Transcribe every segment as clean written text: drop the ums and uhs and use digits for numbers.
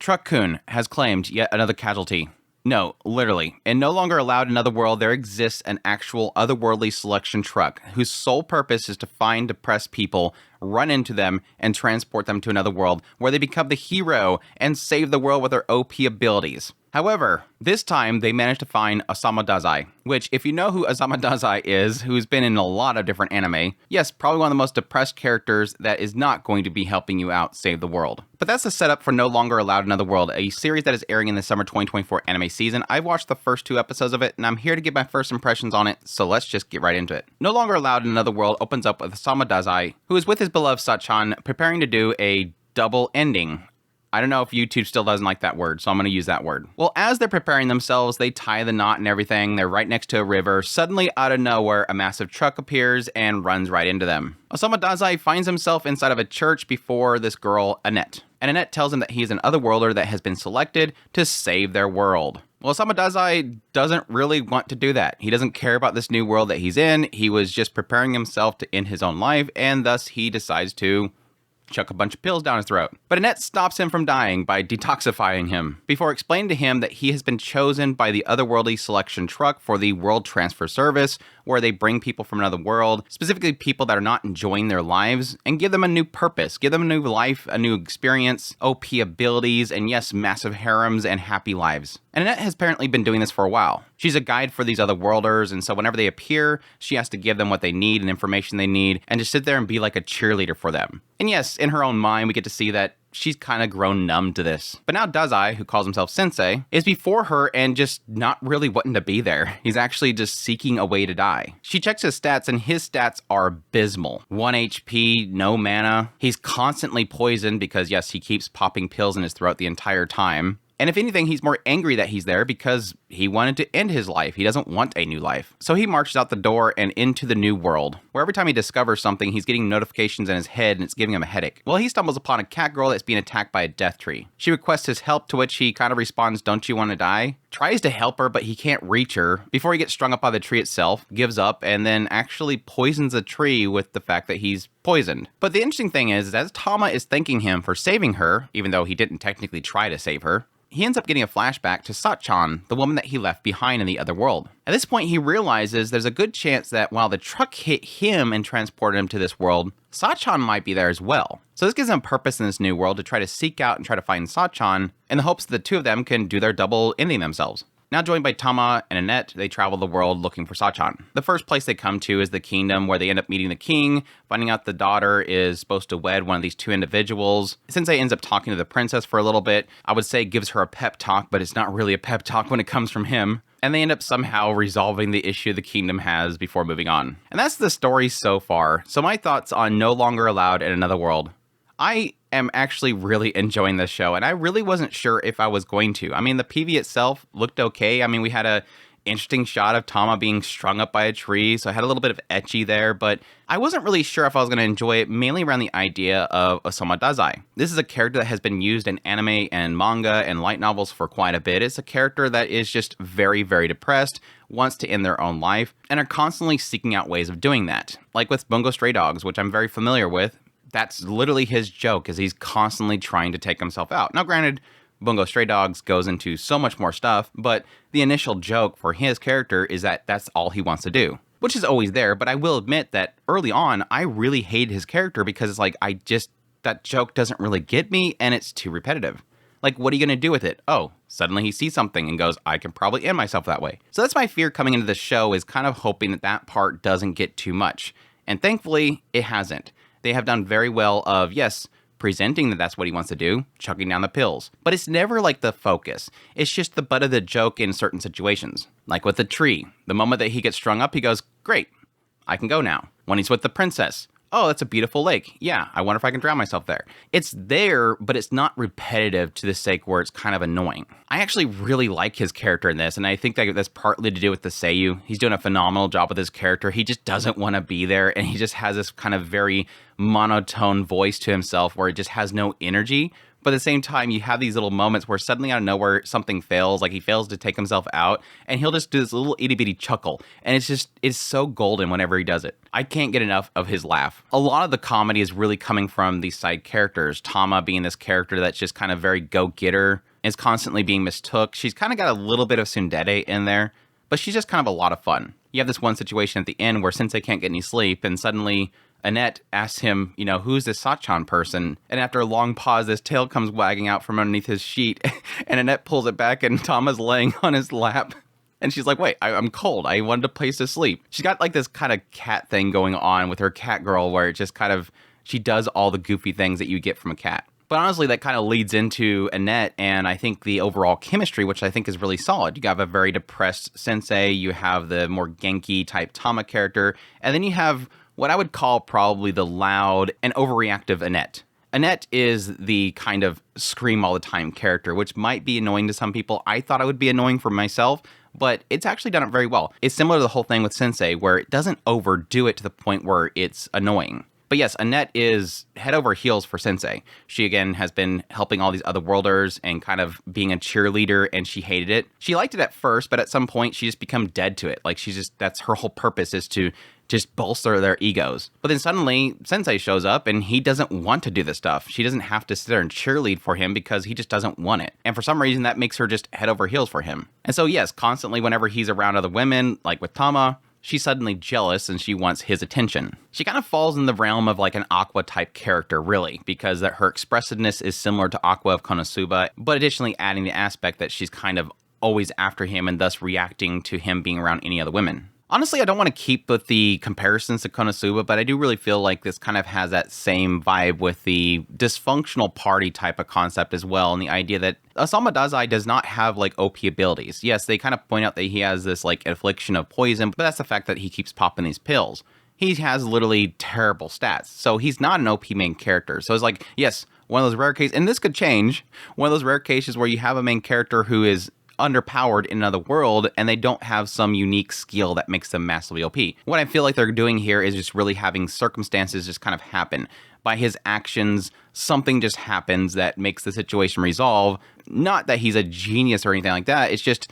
Truck-kun has claimed yet another casualty. No, literally. In No Longer Allowed Another World, there exists an actual otherworldly selection truck whose sole purpose is to find depressed people, run into them, and transport them to another world where they become the hero and save the world with their OP abilities. However, this time they managed to find Osamu Dazai, which, if you know who Osamu Dazai is, who's been in a lot of different anime, yes, probably one of the most depressed characters that is not going to be helping you out save the world. But that's the setup for No Longer Allowed Another World, a series that is airing in the summer 2024 anime season. I've watched the first 2 episodes of it, and I'm here to give my first impressions on it, so let's just get right into it. No Longer Allowed Another World opens up with Osamu Dazai, who is with his beloved Sachan, preparing to do a double ending. I don't know if YouTube still doesn't like that word, so I'm going to use that word. Well, as they're preparing themselves, they tie the knot and everything. They're right next to a river. Suddenly, out of nowhere, a massive truck appears and runs right into them. Osamu Dazai finds himself inside of a church before this girl, Annette. And Annette tells him that he's an otherworlder that has been selected to save their world. Well, Osamu Dazai doesn't really want to do that. He doesn't care about this new world that he's in. He was just preparing himself to end his own life, and thus he decides to chuck a bunch of pills down his throat. But Annette stops him from dying by detoxifying him, before explaining to him that he has been chosen by the otherworldly selection truck for the World Transfer Service, where they bring people from another world, specifically people that are not enjoying their lives, and give them a new purpose, give them a new life, a new experience, OP abilities, and yes, massive harems and happy lives. And Annette has apparently been doing this for a while. She's a guide for these other worlders, and so whenever they appear, she has to give them what they need and information they need, and just sit there and be like a cheerleader for them. And yes, in her own mind, we get to see that she's kind of grown numb to this. But now Dazai, who calls himself Sensei, is before her and just not really wanting to be there. He's actually just seeking a way to die. She checks his stats, and his stats are abysmal. 1 HP, no mana. He's constantly poisoned because, yes, he keeps popping pills in his throat the entire time. And if anything, he's more angry that he's there because he wanted to end his life. He doesn't want a new life. So he marches out the door and into the new world, where every time he discovers something, he's getting notifications in his head and it's giving him a headache. Well, he stumbles upon a cat girl that's being attacked by a death tree. She requests his help, to which he kind of responds, "Don't you want to die?" Tries to help her, but he can't reach her before he gets strung up by the tree itself, gives up, and then actually poisons the tree with the fact that he's poisoned. But the interesting thing is, as Tama is thanking him for saving her, even though he didn't technically try to save her, he ends up getting a flashback to Sachan, the woman that he left behind in the other world. At this point, he realizes there's a good chance that while the truck hit him and transported him to this world, Sachan might be there as well. So this gives him purpose in this new world to try to seek out and try to find Sachan in the hopes that the two of them can do their double ending themselves. Now joined by Tama and Annette, they travel the world looking for Sachan. The first place they come to is the kingdom, where they end up meeting the king, finding out the daughter is supposed to wed one of these 2 individuals. Sensei ends up talking to the princess for a little bit. I would say gives her a pep talk, but it's not really a pep talk when it comes from him. And they end up somehow resolving the issue the kingdom has before moving on. And that's the story so far. So my thoughts on No Longer Allowed in Another World. I am actually really enjoying this show, and I really wasn't sure if I was going to. I mean, the PV itself looked okay. I mean, we had a interesting shot of Tama being strung up by a tree, so I had a little bit of ecchi there, but I wasn't really sure if I was going to enjoy it, mainly around the idea of Osamu Dazai. This is a character that has been used in anime and manga and light novels for quite a bit. It's a character that is just very, very depressed, wants to end their own life, and are constantly seeking out ways of doing that. Like with Bungo Stray Dogs, which I'm very familiar with. That's literally his joke, is he's constantly trying to take himself out. Now, granted, Bungo Stray Dogs goes into so much more stuff, but the initial joke for his character is that that's all he wants to do, which is always there. But I will admit that early on, I really hated his character because it's like, that joke doesn't really get me and it's too repetitive. Like, what are you going to do with it? Oh, suddenly he sees something and goes, I can probably end myself that way. So that's my fear coming into the show, is kind of hoping that that part doesn't get too much. And thankfully, it hasn't. They have done very well of, yes, presenting that that's what he wants to do, chucking down the pills. But it's never like the focus. It's just the butt of the joke in certain situations. Like with the tree. The moment that he gets strung up, he goes, great, I can go now. When he's with the princess, oh, that's a beautiful lake. Yeah, I wonder if I can drown myself there. It's there, but it's not repetitive to the sake where it's kind of annoying. I actually really like his character in this, and I think that that's partly to do with the seiyuu. He's doing a phenomenal job with his character. He just doesn't want to be there, and he just has this kind of very monotone voice to himself where it just has no energy. But at the same time, you have these little moments where suddenly out of nowhere, something fails, like he fails to take himself out, and he'll just do this little itty bitty chuckle. And it's so golden whenever he does it. I can't get enough of his laugh. A lot of the comedy is really coming from these side characters. Tama being this character that's just kind of very go-getter, is constantly being mistook. She's kind of got a little bit of tsundere in there, but she's just kind of a lot of fun. You have this one situation at the end where Sensei can't get any sleep, and suddenly Annette asks him, who's this Sachan person? And after a long pause, this tail comes wagging out from underneath his sheet, and Annette pulls it back, and Tama's laying on his lap. And she's like, wait, I'm cold. I wanted a place to sleep. She's got like this kind of cat thing going on with her cat girl where it just kind of, she does all the goofy things that you get from a cat. But honestly, that kind of leads into Annette and I think the overall chemistry, which I think is really solid. You have a very depressed Sensei, you have the more Genki type Tama character, and then you have what I would call probably the loud and overreactive Annette. Annette is the kind of scream all the time character, which might be annoying to some people. I thought it would be annoying for myself, but it's actually done it very well. It's similar to the whole thing with Sensei, where it doesn't overdo it to the point where it's annoying. But yes, Annette is head over heels for Sensei. She, again, has been helping all these other worlders and kind of being a cheerleader, and she hated it. She liked it at first, but at some point, she just become dead to it. Like, that's her whole purpose is to just bolster their egos. But then suddenly, Sensei shows up, and he doesn't want to do this stuff. She doesn't have to sit there and cheerlead for him because he just doesn't want it. And for some reason, that makes her just head over heels for him. And so, yes, constantly whenever he's around other women, like with Tama, she's suddenly jealous and she wants his attention. She kind of falls in the realm of like an Aqua type character, really, because that her expressiveness is similar to Aqua of Konosuba, but additionally adding the aspect that she's kind of always after him and thus reacting to him being around any other women. Honestly, I don't want to keep with the comparisons to Konosuba, but I do really feel like this kind of has that same vibe with the dysfunctional party type of concept as well, and the idea that Osamu Dazai does not have like OP abilities. Yes, they kind of point out that he has this like affliction of poison, but that's the fact that he keeps popping these pills. He has literally terrible stats, so he's not an OP main character. So it's like, yes, one of those rare cases, and this could change, one of those rare cases where you have a main character who is underpowered in another world and they don't have some unique skill that makes them massively OP. What I feel like they're doing here is just really having circumstances just kind of happen. By his actions, something just happens that makes the situation resolve. Not that he's a genius or anything like that, it's just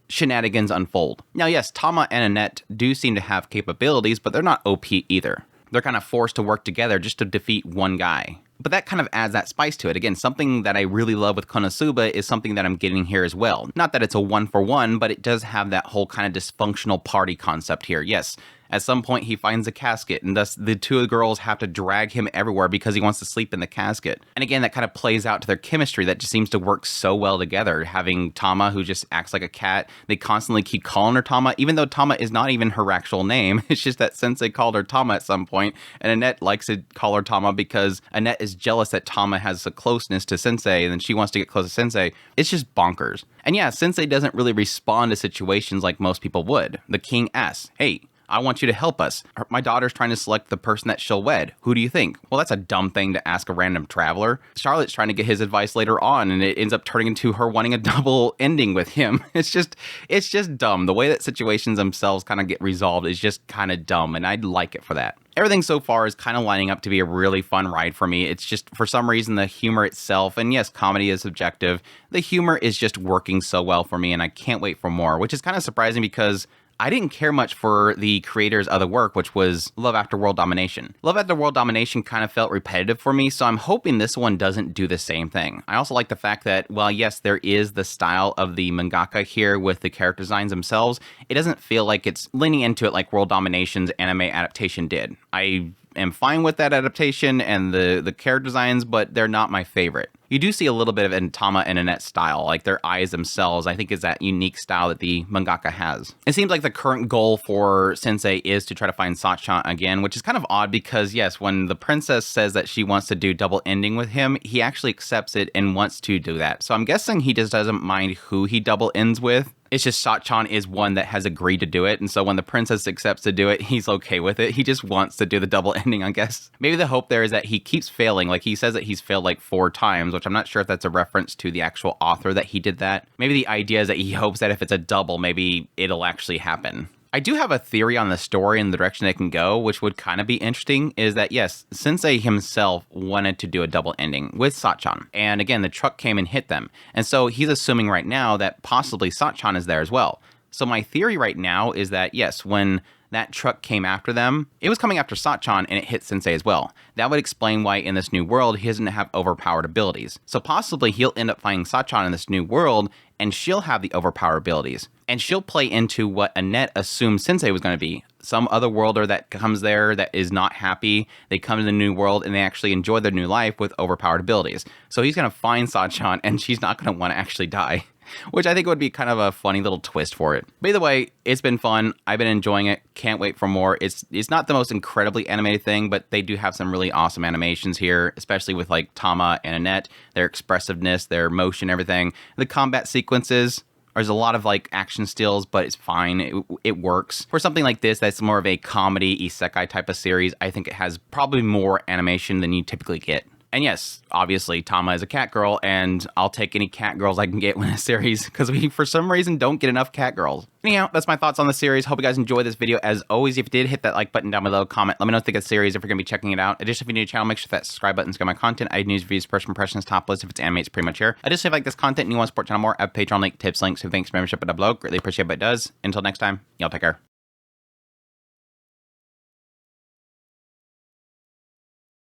shenanigans unfold. Now yes, Tama and Annette do seem to have capabilities, but they're not OP either. They're kind of forced to work together just to defeat one guy. But that kind of adds that spice to it. Again, something that I really love with Konosuba is something that I'm getting here as well. Not that it's a one-for-one, but it does have that whole kind of dysfunctional party concept here. Yes, at some point he finds a casket, and thus the two girls have to drag him everywhere because he wants to sleep in the casket. And again, that kind of plays out to their chemistry that just seems to work so well together. Having Tama, who just acts like a cat, they constantly keep calling her Tama, even though Tama is not even her actual name. It's just that Sensei called her Tama at some point, and Annette likes to call her Tama because Annette is jealous that Tama has a closeness to Sensei, and then she wants to get close to Sensei. It's just bonkers. And yeah, Sensei doesn't really respond to situations like most people would. The king asks, hey, I want you to help us. My daughter's trying to select the person that she'll wed. Who do you think? Well, that's a dumb thing to ask a random traveler. Charlotte's trying to get his advice later on, and it ends up turning into her wanting a double ending with him. It's just dumb. The way that situations themselves kind of get resolved is just kind of dumb, and I'd like it for that. Everything so far is kind of lining up to be a really fun ride for me. It's just, for some reason, the humor itself, and yes, comedy is subjective, the humor is just working so well for me, and I can't wait for more, which is kind of surprising because I didn't care much for the creator's other work, which was Love After World Domination. Love After World Domination kind of felt repetitive for me, so I'm hoping this one doesn't do the same thing. I also like the fact that, while yes, there is the style of the mangaka here with the character designs themselves, it doesn't feel like it's leaning into it like World Domination's anime adaptation did. I am fine with that adaptation and the character designs, but they're not my favorite. You do see a little bit of in Tama and Annette's style, like their eyes themselves, I think is that unique style that the mangaka has. It seems like the current goal for Sensei is to try to find Sachan again, which is kind of odd because yes, when the princess says that she wants to do double ending with him, he actually accepts it and wants to do that. So I'm guessing he just doesn't mind who he double ends with. It's just Sachan is one that has agreed to do it, and so when the princess accepts to do it, he's okay with it. He just wants to do the double ending, I guess. Maybe the hope there is that he keeps failing. Like, he says that he's failed like 4 times, which I'm not sure if that's a reference to the actual author that he did that. Maybe the idea is that he hopes that if it's a double, maybe it'll actually happen. I do have a theory on the story and the direction they can go, which would kind of be interesting, is that yes, Sensei himself wanted to do a double ending with Sachan. And again, the truck came and hit them. And so he's assuming right now that possibly Sachan is there as well. So my theory right now is that yes, when that truck came after them, it was coming after Sachan and it hit Sensei as well. That would explain why in this new world he doesn't have overpowered abilities. So possibly he'll end up finding Sachan in this new world and she'll have the overpowered abilities. And she'll play into what Annette assumed Sensei was going to be. Some other worlder that comes there that is not happy. They come to the new world and they actually enjoy their new life with overpowered abilities. So he's going to find Sachan and she's not going to want to actually die. Which I think would be kind of a funny little twist for it. But either way, it's been fun. I've been enjoying it. Can't wait for more. It's not the most incredibly animated thing, but they do have some really awesome animations here, especially with like Tama and Annette, their expressiveness, their motion, everything. The combat sequences, there's a lot of like action stills, but it's fine. It works. For something like this, that's more of a comedy isekai type of series, I think it has probably more animation than you typically get. And yes, obviously, Tama is a cat girl, and I'll take any cat girls I can get in a series, because we, for some reason, don't get enough cat girls. Anyhow, that's my thoughts on the series. Hope you guys enjoyed this video. As always, if you did, hit that like button down below, comment, let me know if you think of the series, if you're going to be checking it out. Additionally, if you're new to the channel, make sure that subscribe button's got my content. I have news, reviews, first impressions, top lists. If it's anime, it's pretty much here. Additionally, if you like this content and you want to support the channel more, I have Patreon link, tips, links, so thanks, membership, and below. Greatly appreciate what it does. Until next time, y'all take care.